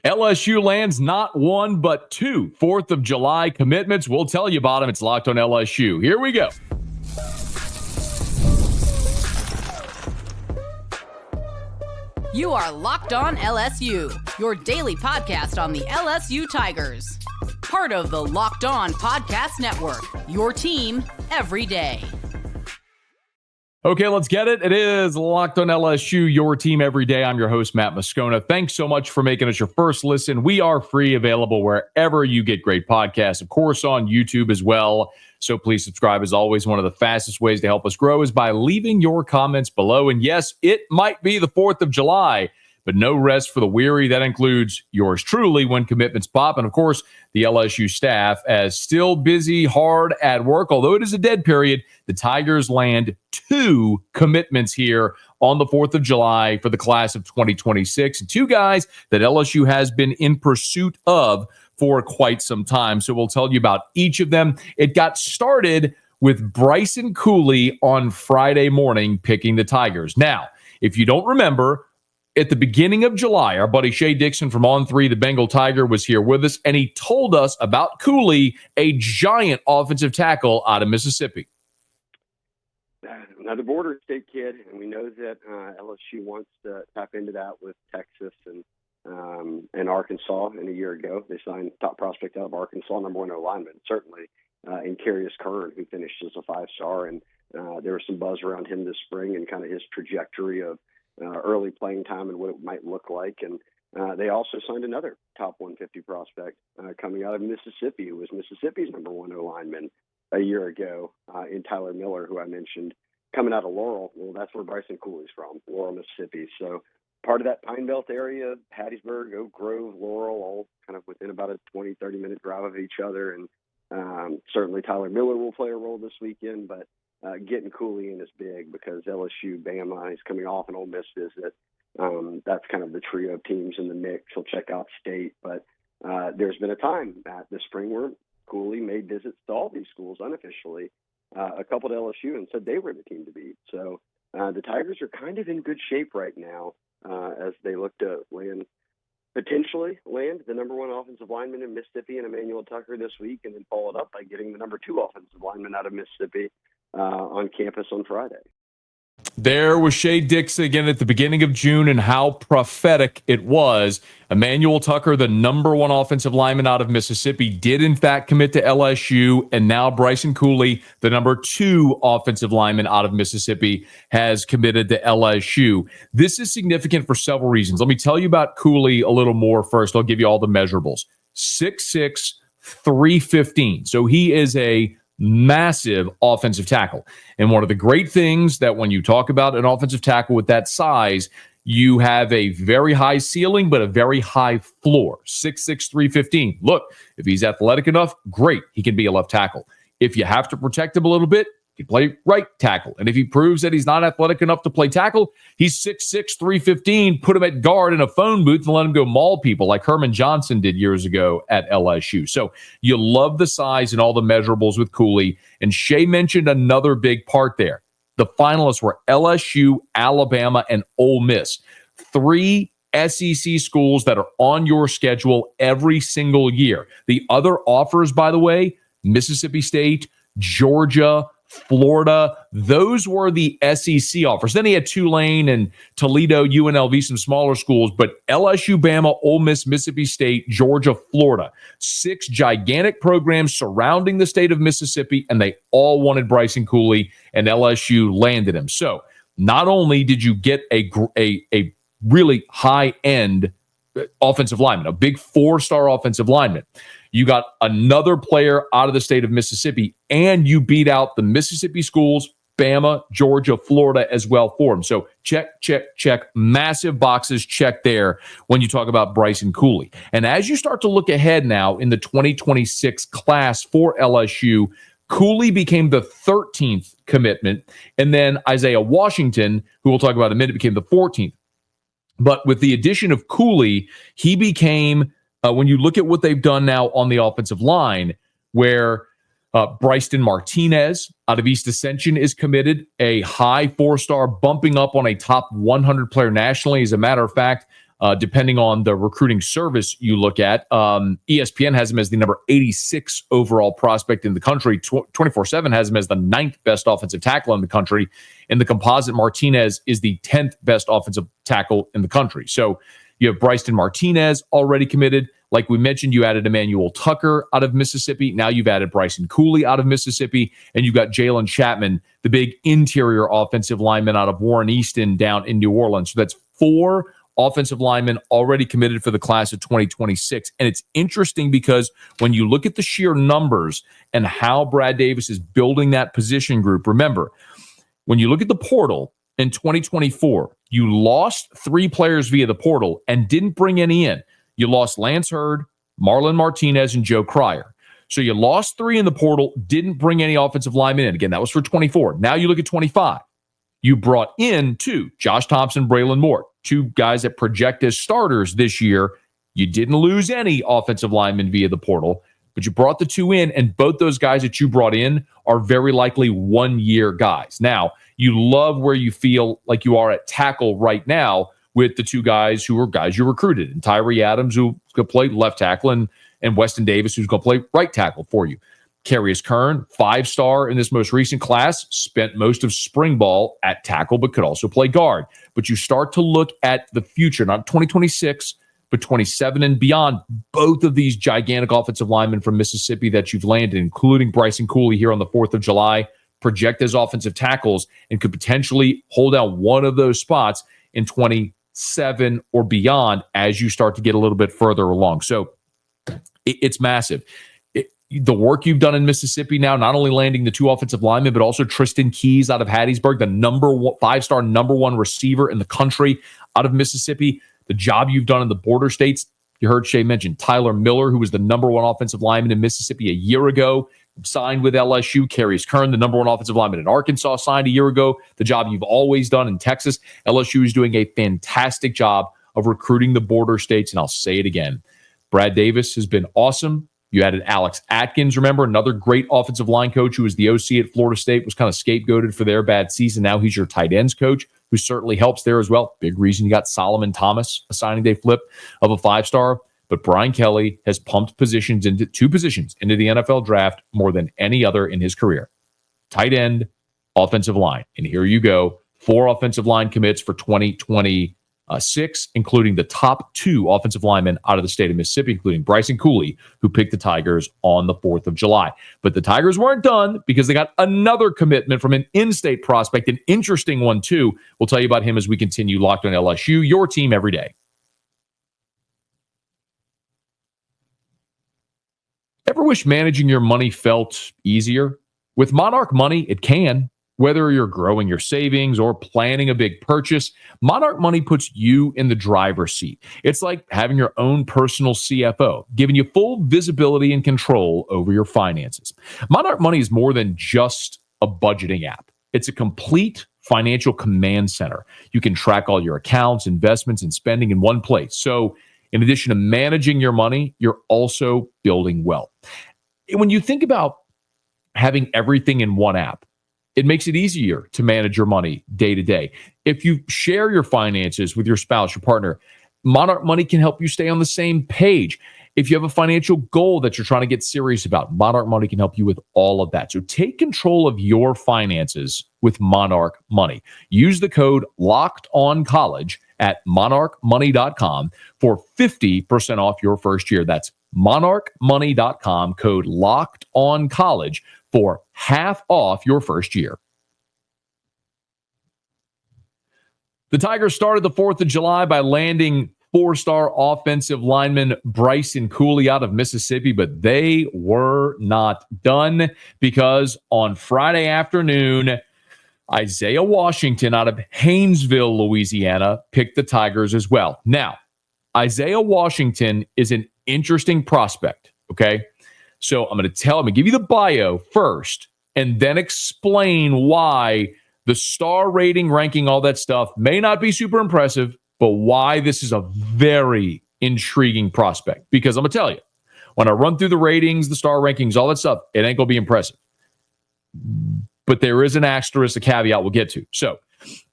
LSU lands not one, but two 4th of July commitments. We'll tell you about them. It's Locked on LSU. Here we go. You are Locked on LSU, your daily podcast on the LSU Tigers. Part of the Locked on Podcast Network, your team every day. Okay, let's get it. It is Locked on LSU, your team every day. I'm your host, Matt Moscona. Thanks so much for making us your first listen. We are free, available wherever you get great podcasts, of course, on YouTube as well. So please subscribe. As always, one of the fastest ways to help us grow is by leaving your comments below. And yes, it might be the 4th of July, but no rest for the weary. That includes yours truly when commitments pop. And of course, the LSU staff as still busy, hard at work. Although it is a dead period, the Tigers land two commitments here on the 4th of July for the class of 2026. And two guys that LSU has been in pursuit of for quite some time. So we'll tell you about each of them. It got started with Bryson Cooley on Friday morning picking the Tigers. Now, if you don't remember, at the beginning of July, our buddy Shea Dixon from On 3, the Bengal Tiger, was here with us, and he told us about Cooley, a giant offensive tackle out of Mississippi. Another border state kid, and we know that LSU wants to tap into that with Texas and Arkansas. And a year ago, they signed top prospect out of Arkansas, number 1 lineman, certainly, in Carius Kern, who finished as a 5-star. And there was some buzz around him this spring and kind of his trajectory of early playing time and what it might look like. And they also signed another top 150 prospect coming out of Mississippi, who was Mississippi's number 1 lineman a year ago, in Tyler Miller, who I mentioned, coming out of Laurel. Well, that's where Bryson Cooley's from, Laurel, Mississippi. So part of that Pine Belt area, Hattiesburg, Oak Grove, Laurel, all kind of within about a 20, 30-minute drive of each other. And certainly Tyler Miller will play a role this weekend, but getting Cooley in is big because LSU, Bama, he's coming off an Ole Miss visit. That's kind of the trio of teams in the mix. He'll check out State, but there's been a time this spring where Cooley made visits to all these schools unofficially, a couple to LSU, and said they were the team to beat. So the Tigers are kind of in good shape right now as they look to potentially land the number 1 offensive lineman in Mississippi and Emmanuel Tucker this week, and then follow it up by getting the number 2 offensive lineman out of Mississippi on campus on Friday. There was Shea Dixon again at the beginning of June, and how prophetic it was. Emmanuel Tucker, the number 1 offensive lineman out of Mississippi, did in fact commit to LSU, and now Bryson Cooley, the number 2 offensive lineman out of Mississippi, has committed to LSU. This is significant for several reasons. Let me tell you about Cooley a little more first. I'll give you all the measurables. 6'6", 315. So he is a massive offensive tackle. And one of the great things that when you talk about an offensive tackle with that size, you have a very high ceiling, but a very high floor. 6'6", 315. Look, if he's athletic enough, great. He can be a left tackle. If you have to protect him a little bit, he play right tackle. And if he proves that he's not athletic enough to play tackle, he's 6'6", 315, put him at guard in a phone booth and let him go maul people like Herman Johnson did years ago at LSU. So you love the size and all the measurables with Cooley. And Shea mentioned another big part there. The finalists were LSU, Alabama, and Ole Miss. 3 SEC schools that are on your schedule every single year. The other offers, by the way, Mississippi State, Georgia, Florida, those were the SEC offers. Then he had Tulane and Toledo, UNLV, some smaller schools, but LSU, Bama, Ole Miss, Mississippi State, Georgia, Florida. 6 gigantic programs surrounding the state of Mississippi, and they all wanted Bryson Cooley, and LSU landed him. So not only did you get a really high-end offensive lineman, a big 4-star offensive lineman, you got another player out of the state of Mississippi, and you beat out the Mississippi schools, Bama, Georgia, Florida as well for him. So check, check, check. Massive boxes checked there when you talk about Bryson Cooley. And as you start to look ahead now in the 2026 class for LSU, Cooley became the 13th commitment, and then Isaiah Washington, who we'll talk about in a minute, became the 14th. But with the addition of Cooley, he became, when you look at what they've done now on the offensive line, where Bryson Martinez out of East Ascension is committed, a high 4-star, bumping up on a top 100 player nationally. As a matter of fact, depending on the recruiting service you look at. ESPN has him as the number 86 overall prospect in the country. 24/7 has him as the 9th best offensive tackle in the country. And the composite Martinez is the 10th best offensive tackle in the country. So you have Bryson Martinez already committed. Like we mentioned, you added Emmanuel Tucker out of Mississippi. Now you've added Bryson Cooley out of Mississippi. And you've got Jalen Chapman, the big interior offensive lineman out of Warren Easton down in New Orleans. So that's 4 offensive linemen already committed for the class of 2026. And it's interesting because when you look at the sheer numbers and how Brad Davis is building that position group, remember, when you look at the portal in 2024, you lost 3 players via the portal and didn't bring any in. You lost Lance Hurd, Marlon Martinez, and Joe Cryer. So you lost 3 in the portal, didn't bring any offensive linemen in. Again, that was for 24. Now you look at 25. You brought in 2, Josh Thompson, Braylon Moore, 2 guys that project as starters this year. You didn't lose any offensive linemen via the portal, but you brought the 2 in, and both those guys that you brought in are very likely 1-year guys. Now, you love where you feel like you are at tackle right now with the 2 guys who are guys you recruited, and Tyree Adams, who's going to play left tackle, and Weston Davis, who's going to play right tackle for you. Carius Kern, 5-star in this most recent class, spent most of spring ball at tackle, but could also play guard. But you start to look at the future, not 2026, but 27 and beyond. Both of these gigantic offensive linemen from Mississippi that you've landed, including Bryson Cooley here on the 4th of July, project as offensive tackles and could potentially hold out one of those spots in 27 or beyond as you start to get a little bit further along. So it's massive. The work you've done in Mississippi now, not only landing the 2 offensive linemen, but also Tristan Keys out of Hattiesburg, the 5-star number 1 receiver in the country out of Mississippi. The job you've done in the border states. You heard Shay mention Tyler Miller, who was the number 1 offensive lineman in Mississippi a year ago, signed with LSU. Carius Kern, the number 1 offensive lineman in Arkansas, signed a year ago. The job you've always done in Texas. LSU is doing a fantastic job of recruiting the border states, and I'll say it again. Brad Davis has been awesome. You added Alex Atkins, remember, another great offensive line coach who was the OC at Florida State, was kind of scapegoated for their bad season. Now he's your tight ends coach, who certainly helps there as well. Big reason you got Solomon Thomas, a signing day flip of a 5-star. But Brian Kelly has pumped 2 positions into the NFL draft more than any other in his career. Tight end, offensive line. And here you go, 4 offensive line commits for 2026, including the top 2 offensive linemen out of the state of Mississippi, including Bryson Cooley, who picked the Tigers on the 4th of July. But the Tigers weren't done because they got another commitment from an in-state prospect, an interesting one too. We'll tell you about him as we continue Locked on LSU, your team every day. Ever wish managing your money felt easier? With Monarch Money, it can. Whether you're growing your savings or planning a big purchase, Monarch Money puts you in the driver's seat. It's like having your own personal CFO, giving you full visibility and control over your finances. Monarch Money is more than just a budgeting app. It's a complete financial command center. You can track all your accounts, investments, and spending in one place. So in addition to managing your money, you're also building wealth. When you think about having everything in one app, it makes it easier to manage your money day to day. If you share your finances with your spouse, your partner, Monarch Money can help you stay on the same page. If you have a financial goal that you're trying to get serious about, Monarch Money can help you with all of that. So take control of your finances with Monarch Money. Use the code LOCKEDONCollege at monarchmoney.com for 50% off your first year. That's monarchmoney.com, code LOCKEDONCollege for half off your first year. The Tigers started the 4th of July by landing 4-star offensive lineman Bryson Cooley out of Mississippi, but they were not done because on Friday afternoon, Isaiah Washington out of Haynesville, Louisiana, picked the Tigers as well. Now, Isaiah Washington is an interesting prospect, okay? So I'm going to give you the bio first and then explain why the star rating, ranking, all that stuff may not be super impressive, but why this is a very intriguing prospect. Because I'm going to tell you, when I run through the ratings, the star rankings, all that stuff, it ain't going to be impressive. But there is an asterisk, a caveat we'll get to. So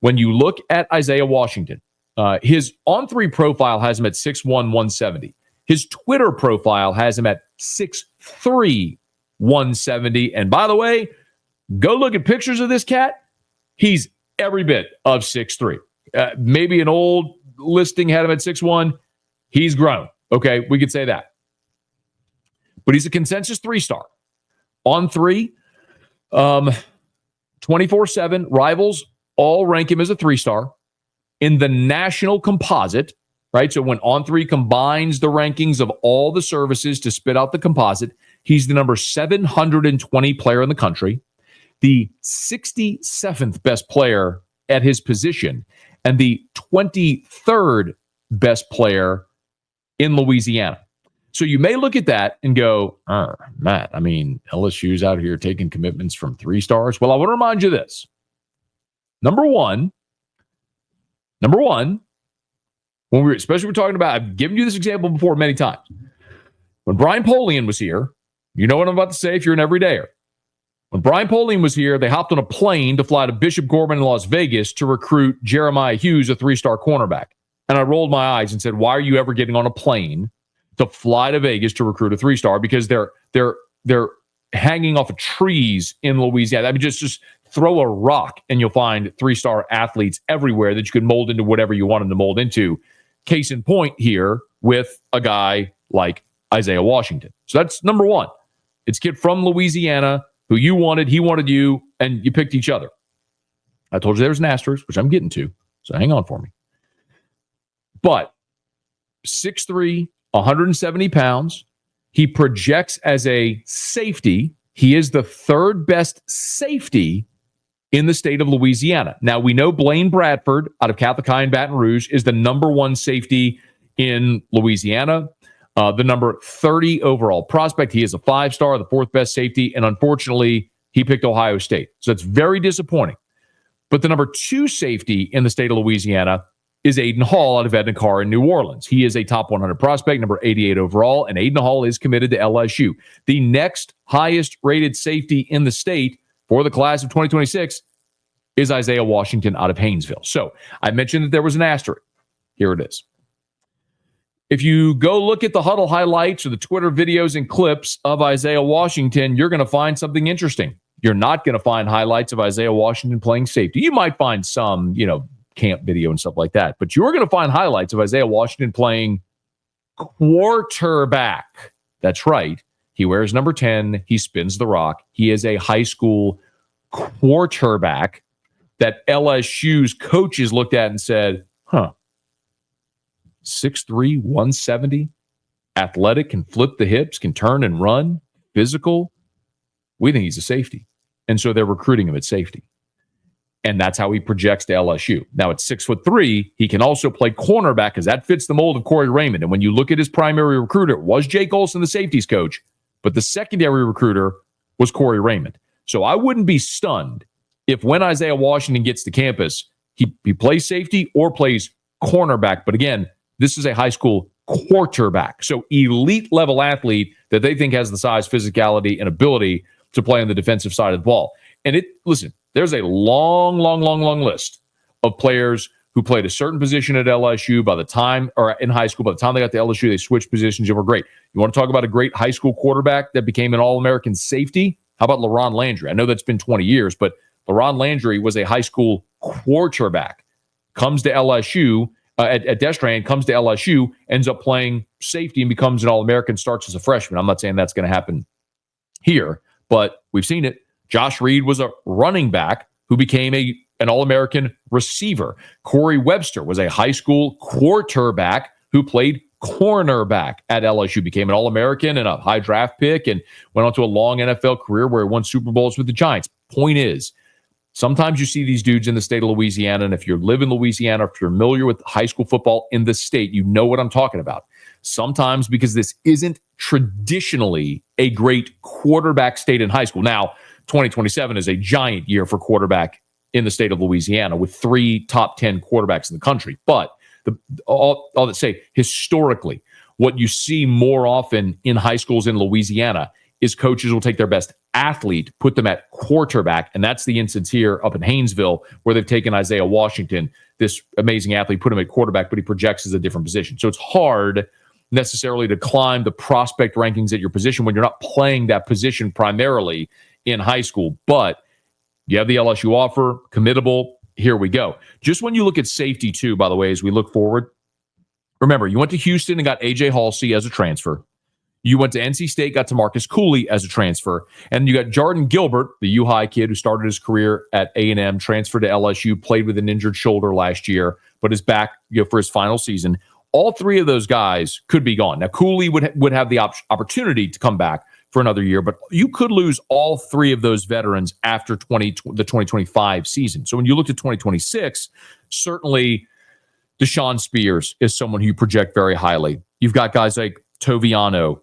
when you look at Isaiah Washington, His on-3 profile has him at 6'1", 170. His Twitter profile has him at 6'3", 170. And by the way, go look at pictures of this cat. He's every bit of 6'3". Maybe an old listing had him at 6'1". He's grown. Okay, we could say that. But he's a consensus 3-star. On 3, 24/7, Rivals all rank him as a 3-star. In the national composite, right? So when On3 combines the rankings of all the services to spit out the composite, he's the number 720 player in the country, the 67th best player at his position, and the 23rd best player in Louisiana. So you may look at that and go, Matt, I mean, LSU's out here taking commitments from 3 stars. Well, I want to remind you this. Number one, especially we're talking about, I've given you this example before many times. When Brian Polian was here, you know what I'm about to say if you're an everydayer. When Brian Polian was here, they hopped on a plane to fly to Bishop Gorman in Las Vegas to recruit Jeremiah Hughes, a 3-star cornerback. And I rolled my eyes and said, why are you ever getting on a plane to fly to Vegas to recruit a 3-star? Because they're hanging off of trees in Louisiana. I mean, just throw a rock and you'll find 3-star athletes everywhere that you can mold into whatever you want them to mold into. Case in point here with a guy like Isaiah Washington. So that's number one. It's a kid from Louisiana who you wanted, he wanted you, and you picked each other. I told you there was an asterisk, which I'm getting to, so hang on for me. But 6'3", 170 pounds. He projects as a safety. He is the 3rd best safety in the state of Louisiana. Now, we know Blaine Bradford out of Catholic High in Baton Rouge is the number 1 safety in Louisiana, the number 30 overall prospect. He is a 5-star, the 4th best safety, and unfortunately, he picked Ohio State. So it's very disappointing. But the number 2 safety in the state of Louisiana is Aiden Hall out of Edna Carr in New Orleans. He is a top 100 prospect, number 88 overall, and Aiden Hall is committed to LSU. The next highest rated safety in the state for the class of 2026 is Isaiah Washington out of Haynesville. So I mentioned that there was an asterisk. Here it is. If you go look at the huddle highlights or the Twitter videos and clips of Isaiah Washington, you're going to find something interesting. You're not going to find highlights of Isaiah Washington playing safety. You might find some, camp video and stuff like that, but you're going to find highlights of Isaiah Washington playing quarterback. That's right. He wears number 10. He spins the rock. He is a high school quarterback that LSU's coaches looked at and said, 6'3", 170, athletic, can flip the hips, can turn and run, physical. We think he's a safety. And so they're recruiting him at safety. And that's how he projects to LSU. Now, at 6'3", he can also play cornerback because that fits the mold of Corey Raymond. And when you look at his primary recruiter, it was Jake Olson, the safeties coach, but the secondary recruiter was Corey Raymond. So I wouldn't be stunned if when Isaiah Washington gets to campus, he plays safety or plays cornerback. But again, this is a high school quarterback. So elite level athlete that they think has the size, physicality, and ability to play on the defensive side of the ball. And there's a long list of players who played a certain position at LSU by the time, or in high school, by the time they got to LSU, they switched positions and were great. You want to talk about a great high school quarterback that became an All-American safety? How about LaRon Landry? I know that's been 20 years, but LaRon Landry was a high school quarterback. Comes to LSU, at Destrehan, comes to LSU, ends up playing safety and becomes an All-American, starts as a freshman. I'm not saying that's going to happen here, but we've seen it. Josh Reed was a running back who became an All-American receiver. Corey Webster was a high school quarterback who played cornerback at LSU, became an All-American and a high draft pick, and went on to a long NFL career where he won Super Bowls with the Giants. Point is, sometimes you see these dudes in the state of Louisiana, and if you live in Louisiana, if you're familiar with high school football in the state, you know what I'm talking about. Sometimes because this isn't traditionally a great quarterback state in high school. Now, 2027 is a giant year for quarterback in the state of Louisiana with 3 top 10 quarterbacks in the country. But all that say, historically, what you see more often in high schools in Louisiana is coaches will take their best athlete, put them at quarterback. And that's the instance here up in Haynesville where they've taken Isaiah Washington, this amazing athlete, put him at quarterback, but he projects as a different position. So it's hard necessarily to climb the prospect rankings at your position when you're not playing that position primarily in high school. But you have the LSU offer, committable. Here we go. Just when you look at safety too, by the way, as we look forward, remember, you went to Houston and got A.J. Halsey as a transfer. You went to NC State, got to Marcus Cooley as a transfer. And you got Jordan Gilbert, the U-High kid who started his career at A&M, transferred to LSU, played with an injured shoulder last year, but is back for his final season. All three of those guys could be gone. Now, Cooley would have the opportunity to come back for another year, but you could lose all three of those veterans after the 2025 season. So when you look at 2026, certainly Deshaun Spears is someone who you project very highly. You've got guys like Toviano,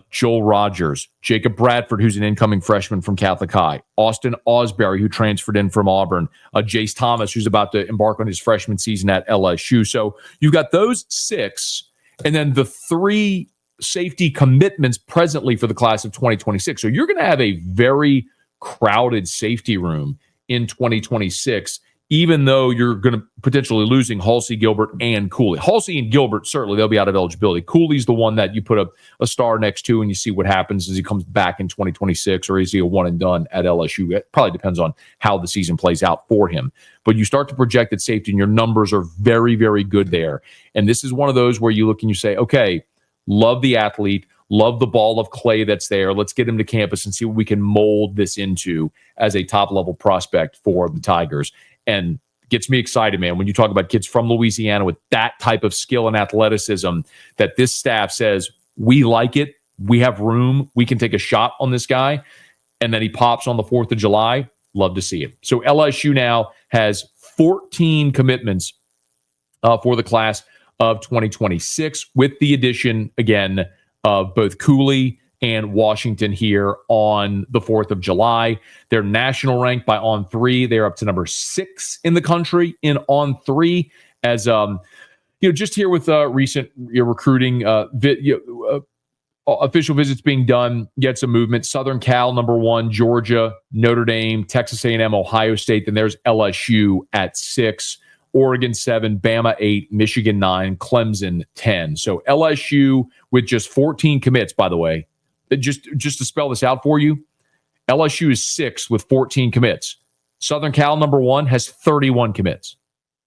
Joel Rogers, Jacob Bradford, who's an incoming freshman from Catholic High, Austin Osbury, who transferred in from Auburn, Jace Thomas, who's about to embark on his freshman season at LSU. So you've got those six, and then the three safety commitments presently for the class of 2026. So you're going to have a very crowded safety room in 2026, even though you're going to potentially losing Halsey, Gilbert, and Cooley. Halsey and Gilbert, certainly they'll be out of eligibility. Cooley's the one that you put a star next to and you see what happens as he comes back in 2026, or is he a one and done at LSU? It probably depends on how the season plays out for him. But you start to project at safety and your numbers are very, very good there. And this is one of those where you look and you say, okay, love the athlete, love the ball of clay that's there. Let's get him to campus and see what we can mold this into as a top-level prospect for the Tigers. And gets me excited, man, when you talk about kids from Louisiana with that type of skill and athleticism, that this staff says, we like it, we have room, we can take a shot on this guy, and then he pops on the 4th of July. Love to see it. So LSU now has 14 commitments for the class of 2026, with the addition, again, of both Cooley and Washington here on the 4th of July. They're national ranked by On3. They're up to number 6 in the country in On3. As just here with recent recruiting, official visits being done, get some movement. Southern Cal, number 1, Georgia, Notre Dame, Texas A&M, Ohio State. Then there's LSU at 6. Oregon 7, Bama 8, Michigan 9, Clemson 10. So LSU with just 14 commits, by the way. Just to spell this out for you, LSU is 6 with 14 commits. Southern Cal, number 1, has 31 commits.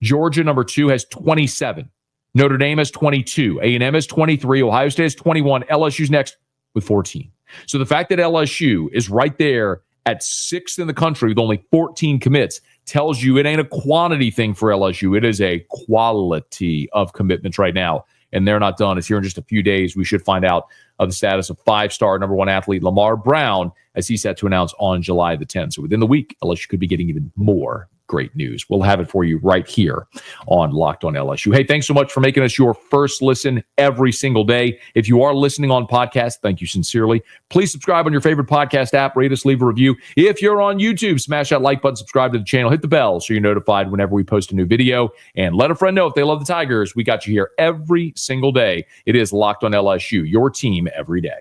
Georgia, number 2, has 27. Notre Dame has 22. A&M has 23. Ohio State has 21. LSU's next with 14. So the fact that LSU is right there at 6th in the country with only 14 commits tells you it ain't a quantity thing for LSU. It is a quality of commitments right now. And they're not done. It's here in just a few days. We should find out of the status of 5-star number 1 athlete Lamar Brown as he's set to announce on July the 10th. So within the week, LSU could be getting even more great news. We'll have it for you right here on Locked On LSU. Hey, thanks so much for making us your first listen every single day. If you are listening on podcast, thank you sincerely. Please subscribe on your favorite podcast app. Rate us, leave a review. If you're on YouTube, smash that like button, subscribe to the channel, hit the bell so you're notified whenever we post a new video, and let a friend know if they love the Tigers. We got you here every single day. It is Locked On LSU, your team every day.